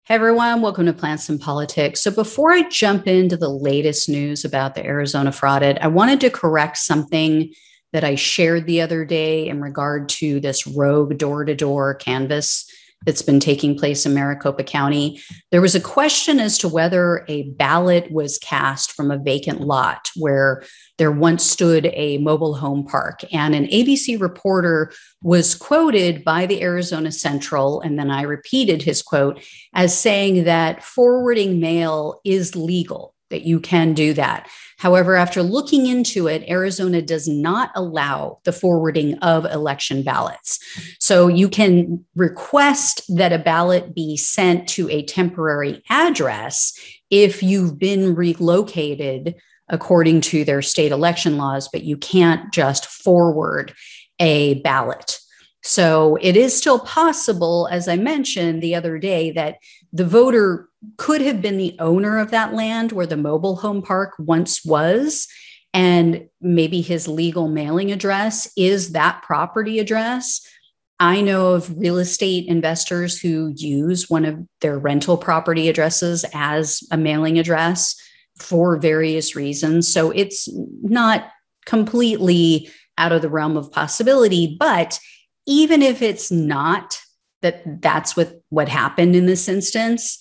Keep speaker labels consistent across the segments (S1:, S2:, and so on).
S1: Hey everyone, welcome to Plants and Politics. So before I jump into the latest news about the Arizona FrAudit, I wanted to correct something that I shared the other day in regard to this rogue door-to-door canvass that's been taking place in Maricopa County. There was a question as to whether a ballot was cast from a vacant lot where there once stood a mobile home park. And an ABC reporter was quoted by the Arizona Central, and then I repeated his quote as saying that forwarding mail is legal, that you can do that. However, after looking into it, Arizona does not allow the forwarding of election ballots. So you can request that a ballot be sent to a temporary address if you've been relocated according to their state election laws, but you can't just forward a ballot. So it is still possible, as I mentioned the other day, that the voter could have been the owner of that land where the mobile home park once was, and maybe his legal mailing address is that property address. I know of real estate investors who use one of their rental property addresses as a mailing address for various reasons. So it's not completely out of the realm of possibility, but even if it's not that's what happened in this instance,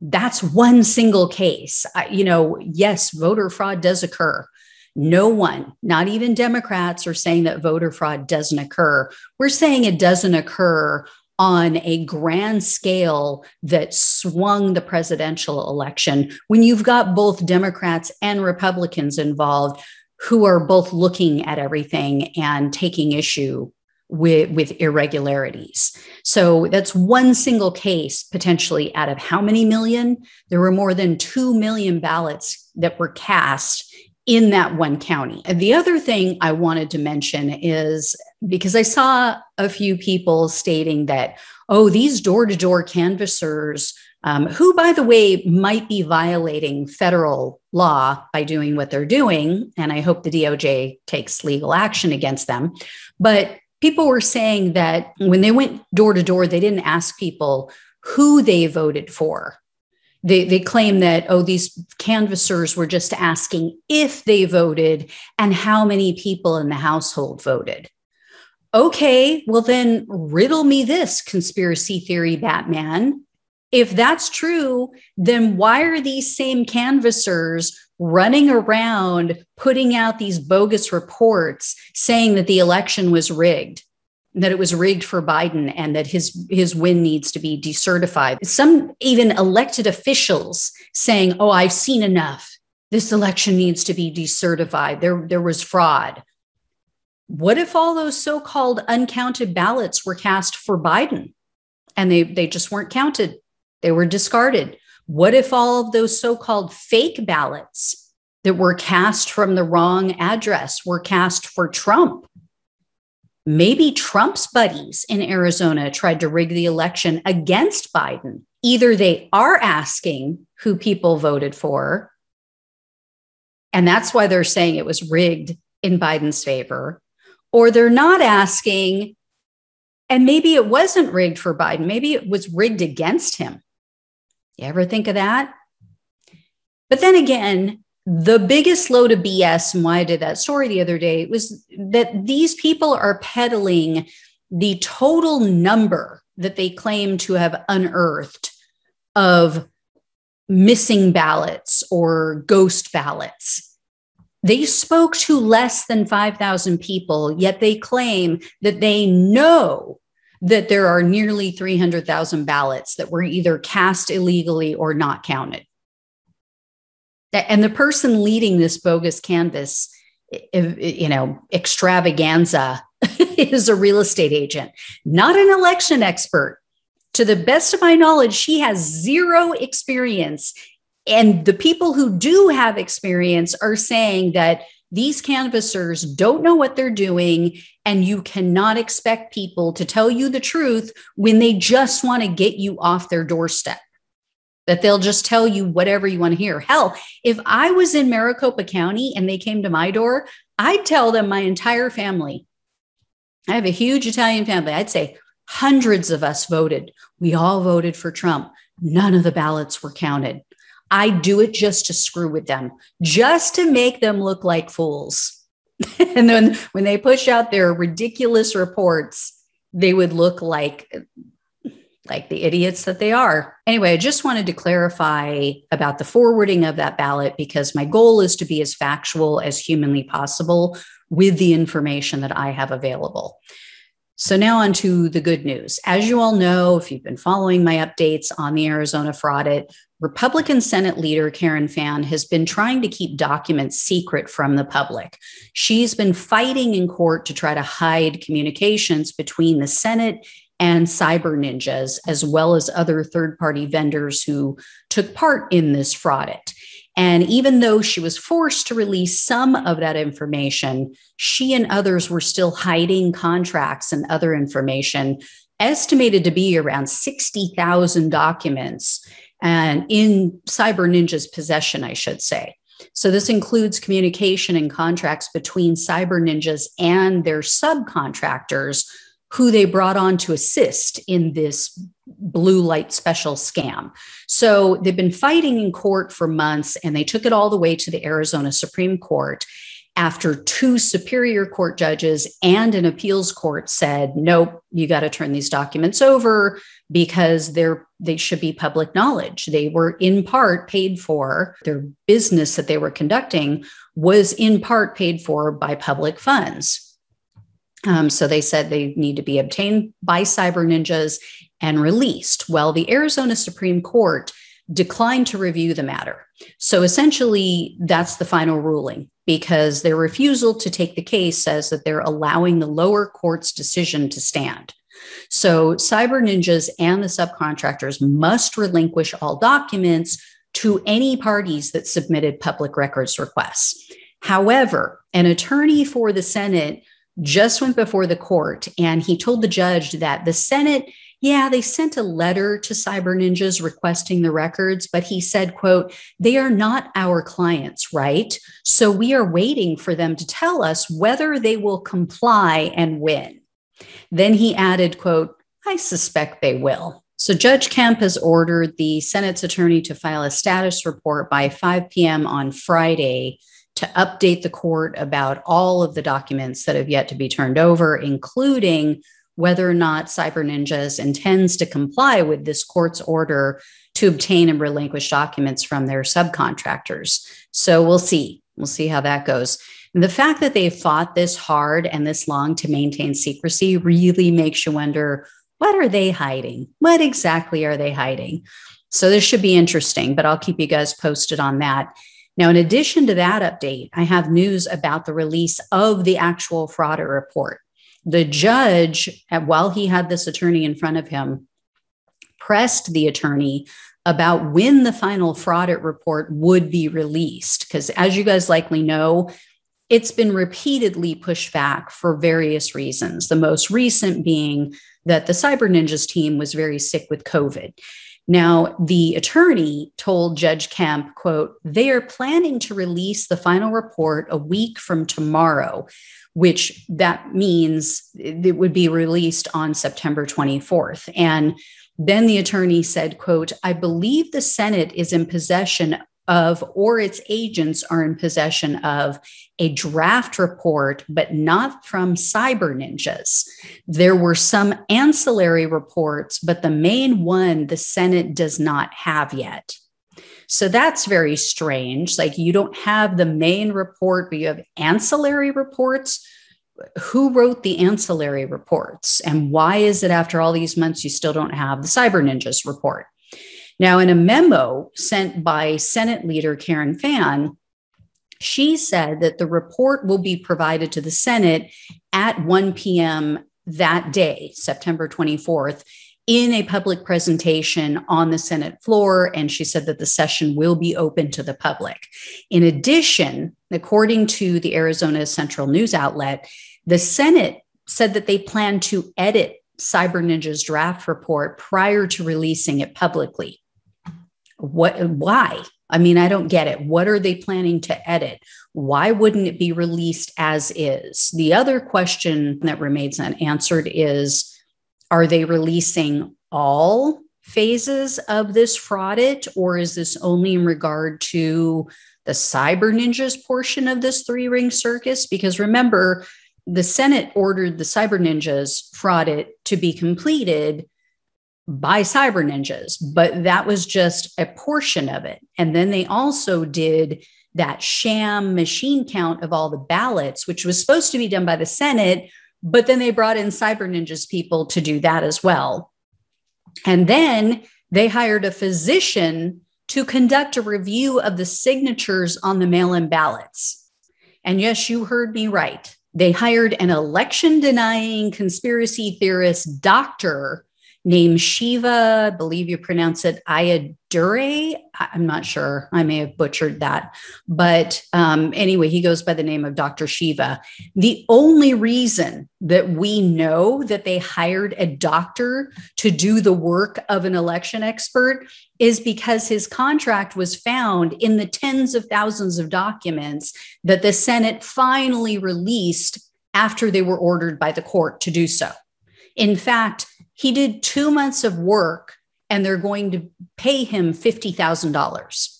S1: that's one single case. Yes, voter fraud does occur. No one, not even Democrats, are saying that voter fraud doesn't occur. We're saying it doesn't occur on a grand scale that swung the presidential election when you've got both Democrats and Republicans involved who are both looking at everything and taking issue with irregularities. So that's one single case potentially out of how many million? There were more than 2 million ballots that were cast in that one county. And the other thing I wanted to mention is because I saw a few people stating that, these door-to-door canvassers, who, by the way, might be violating federal law by doing what they're doing, and I hope the DOJ takes legal action against them, but people were saying that when they went door to door, they didn't ask people who they voted for. They claim that, these canvassers were just asking if they voted and how many people in the household voted. Okay, well then riddle me this, conspiracy theory Batman. If that's true, then why are these same canvassers running around putting out these bogus reports saying that the election was rigged, that it was rigged for Biden and that his win needs to be decertified? Some even elected officials saying, I've seen enough. This election needs to be decertified. There was fraud. What if all those so-called uncounted ballots were cast for Biden and they just weren't counted? They were discarded. What if all of those so-called fake ballots that were cast from the wrong address were cast for Trump? Maybe Trump's buddies in Arizona tried to rig the election against Biden. Either they are asking who people voted for, and that's why they're saying it was rigged in Biden's favor, or they're not asking, and maybe it wasn't rigged for Biden. Maybe it was rigged against him. You ever think of that? But then again, the biggest load of BS, and why I did that story the other day, was that these people are peddling the total number that they claim to have unearthed of missing ballots or ghost ballots. They spoke to less than 5,000 people, yet they claim that they know that there are nearly 300,000 ballots that were either cast illegally or not counted. And the person leading this bogus canvass, extravaganza is a real estate agent, not an election expert. To the best of my knowledge, she has zero experience. And the people who do have experience are saying that these canvassers don't know what they're doing, and you cannot expect people to tell you the truth when they just want to get you off their doorstep, that they'll just tell you whatever you want to hear. Hell, if I was in Maricopa County and they came to my door, I'd tell them my entire family. I have a huge Italian family. I'd say hundreds of us voted. We all voted for Trump. none of the ballots were counted. I do it just to screw with them, just to make them look like fools. And then when they push out their ridiculous reports, they would look like the idiots that they are. Anyway, I just wanted to clarify about the forwarding of that ballot, because my goal is to be as factual as humanly possible with the information that I have available. So now on to the good news. As you all know, if you've been following my updates on the Arizona FrAudit, Republican Senate leader Karen Fann has been trying to keep documents secret from the public. She's been fighting in court to try to hide communications between the Senate and cyber ninjas, as well as other third-party vendors who took part in this FrAudit. And even though she was forced to release some of that information, she and others were still hiding contracts and other information, estimated to be around 60,000 documents, and in cyber ninjas' possession, I should say. So this includes communication and contracts between cyber ninjas and their subcontractors, who they brought on to assist in this blue light special scam. So they've been fighting in court for months, and they took it all the way to the Arizona Supreme Court after 2 Superior Court judges and an appeals court said, nope, you got to turn these documents over because they should be public knowledge. They were in part paid for. Their business that they were conducting was in part paid for by public funds. So they said they need to be obtained by cyber ninjas and released. Well, the Arizona Supreme Court declined to review the matter. So essentially, that's the final ruling, because their refusal to take the case says that they're allowing the lower court's decision to stand. So cyber ninjas and the subcontractors must relinquish all documents to any parties that submitted public records requests. However, an attorney for the Senate just went before the court, and he told the judge that the Senate, they sent a letter to cyber ninjas requesting the records, but he said, quote, they are not our clients, right? So we are waiting for them to tell us whether they will comply and when. Then he added, quote, I suspect they will. So Judge Kemp has ordered the Senate's attorney to file a status report by 5 p.m. on Friday to update the court about all of the documents that have yet to be turned over, including whether or not Cyber Ninjas intends to comply with this court's order to obtain and relinquish documents from their subcontractors. So we'll see. We'll see how that goes. And the fact that they fought this hard and this long to maintain secrecy really makes you wonder, what are they hiding? What exactly are they hiding? So this should be interesting, but I'll keep you guys posted on that. Now, in addition to that update, I have news about the release of the actual FrAudit report. The judge, while he had this attorney in front of him, pressed the attorney about when the final FrAudit report would be released. Because as you guys likely know, it's been repeatedly pushed back for various reasons. The most recent being that the Cyber Ninjas team was very sick with COVID. Now, the attorney told Judge Kemp, quote, they are planning to release the final report a week from tomorrow, which that means it would be released on September 24th. And then the attorney said, quote, I believe the Senate is in possession of, or its agents are in possession of, a draft report, but not from Cyber Ninjas. There were some ancillary reports, but the main one the Senate does not have yet. So that's very strange. Like, you don't have the main report, but you have ancillary reports. Who wrote the ancillary reports? And why is it after all these months you still don't have the Cyber Ninjas report? Now, in a memo sent by Senate leader Karen Fann, she said that the report will be provided to the Senate at 1 p.m. that day, September 24th, in a public presentation on the Senate floor. And she said that the session will be open to the public. In addition, according to the Arizona Central News outlet, the Senate said that they plan to edit Cyber Ninja's draft report prior to releasing it publicly. Why? I mean, I don't get it. What are they planning to edit? Why wouldn't it be released as is? The other question that remains unanswered is, are they releasing all phases of this FrAudit, or is this only in regard to the cyber ninjas portion of this three-ring circus? Because remember, the Senate ordered the cyber ninjas FrAudit to be completed by cyber ninjas, but that was just a portion of it. And then they also did that sham machine count of all the ballots, which was supposed to be done by the Senate, but then they brought in cyber ninjas people to do that as well. And then they hired a physician to conduct a review of the signatures on the mail-in ballots. And yes, you heard me right. They hired an election-denying conspiracy theorist doctor named Shiva, I believe you pronounce it Ayyadurai. I'm not sure. I may have butchered that. But anyway, he goes by the name of Dr. Shiva. The only reason that we know that they hired a doctor to do the work of an election expert is because his contract was found in the tens of thousands of documents that the Senate finally released after they were ordered by the court to do so. In fact, he did 2 months of work and they're going to pay him $50,000.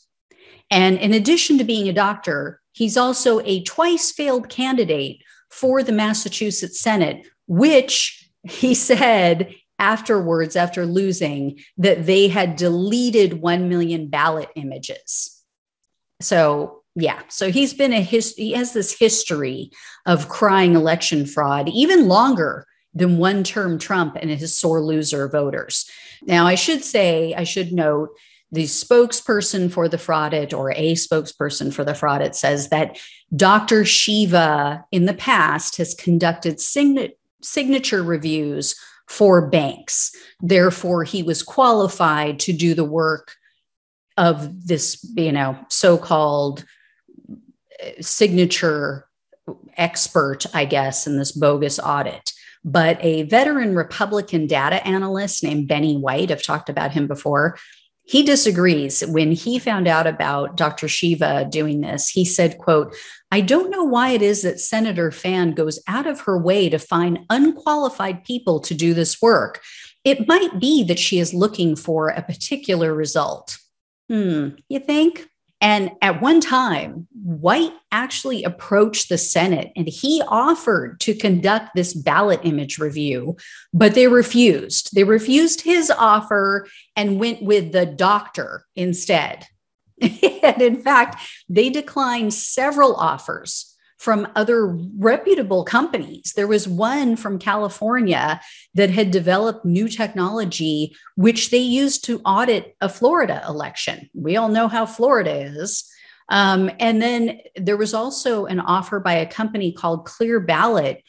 S1: And in addition to being a doctor, he's also a twice failed candidate for the Massachusetts Senate, which he said afterwards, after losing, that they had deleted 1 million ballot images. So yeah, so he has this history of crying election fraud, even longer than one-term Trump and his sore loser voters. Now, I should note, the spokesperson for the FrAudit, or a spokesperson for the FrAudit, says that Dr. Shiva in the past has conducted signature reviews for banks. Therefore, he was qualified to do the work of this, so-called signature expert, I guess, in this bogus audit. But a veteran Republican data analyst named Benny White, I've talked about him before, he disagrees. When he found out about Dr. Shiva doing this, he said, quote, "I don't know why it is that Senator Fann goes out of her way to find unqualified people to do this work. It might be that she is looking for a particular result." You think? And at one time, White actually approached the Senate and he offered to conduct this ballot image review, but they refused. They refused his offer and went with the doctor instead. And in fact, they declined several offers from other reputable companies. There was one from California that had developed new technology, which they used to audit a Florida election. We all know how Florida is. And then there was also an offer by a company called Clear Ballot,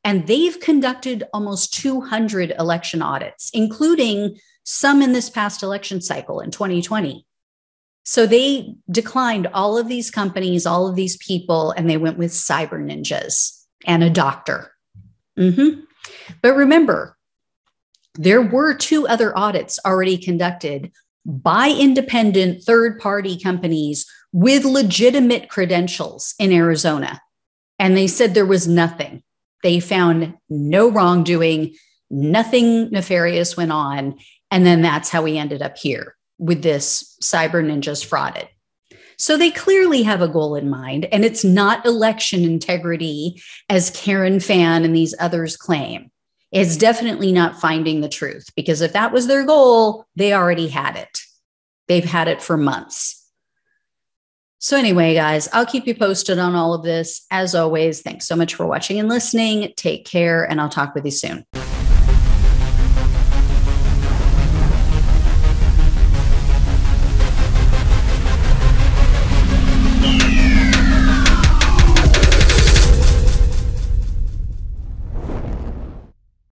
S1: and they've conducted almost 200 election audits, including some in this past election cycle in 2020. So they declined all of these companies, all of these people, and they went with cyber ninjas and a doctor. But remember, there were 2 other audits already conducted by independent third-party companies with legitimate credentials in Arizona. And they said there was nothing. They found no wrongdoing, nothing nefarious went on. And then that's how we ended up here with this cyber ninjas FrAudit. So they clearly have a goal in mind, and it's not election integrity as Karen Fann and these others claim. It's definitely not finding the truth, because if that was their goal, they already had it. They've had it for months. So anyway, guys, I'll keep you posted on all of this. As always, thanks so much for watching and listening. Take care, and I'll talk with you soon.